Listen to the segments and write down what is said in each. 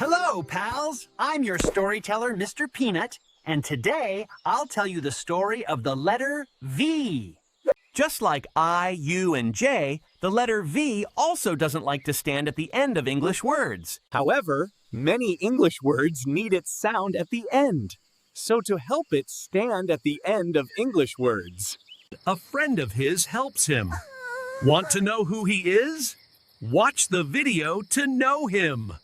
Hello, pals. I'm your storyteller, Mr. Peanut, and today I'll tell you the story of the letter V. Just like I, U, and J, the letter V also doesn't like to stand at the end of English words. However, many English words need its sound at the end. So to help it stand at the end of English words, a friend of his helps him. Want to know who he is? Watch the video to know him.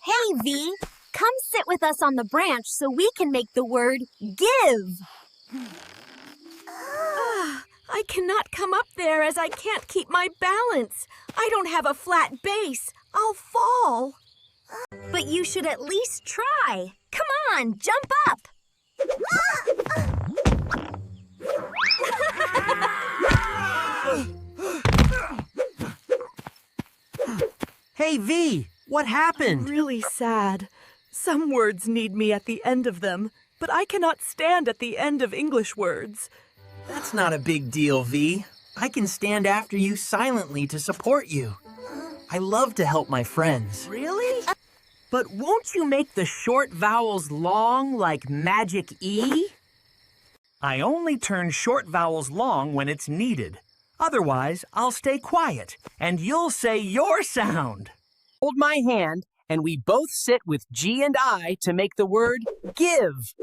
Hey, V, come sit with us on the branch so we can make the word give. I cannot come up there as I can't keep my balance. I don't have a flat base. I'll fall. But you should at least try. Come on, jump up. Hey, V, what happened? Really sad. Some words need me at the end of them, but I cannot stand at the end of English words. That's not a big deal, V. I can stand after you silently to support you. I love to help my friends. Really? But won't you make the short vowels long like magic E? I only turn short vowels long when it's needed. Otherwise, I'll stay quiet, and you'll say your sound. Hold my hand, and we both sit with G and I to make the word give.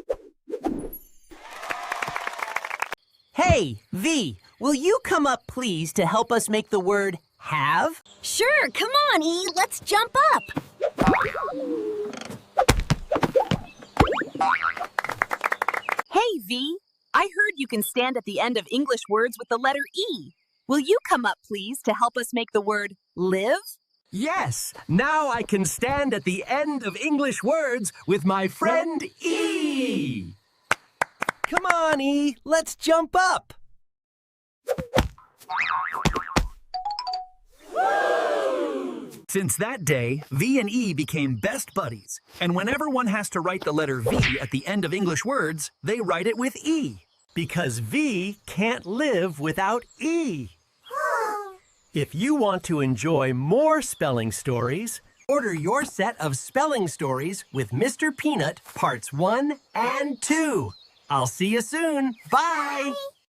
Hey, V, will you come up, please, to help us make the word have? Sure, come on, E, let's jump up. Hey, V, I heard you can stand at the end of English words with the letter E. Will you come up, please, to help us make the word live? Yes, now I can stand at the end of English words with my friend E. Come on, E, let's jump up. Since that day, V and E became best buddies. And whenever one has to write the letter V at the end of English words, they write it with E. Because V can't live without E. If you want to enjoy more spelling stories, order your set of spelling stories with Mr. Peanut Parts 1 and 2. I'll see you soon. Bye!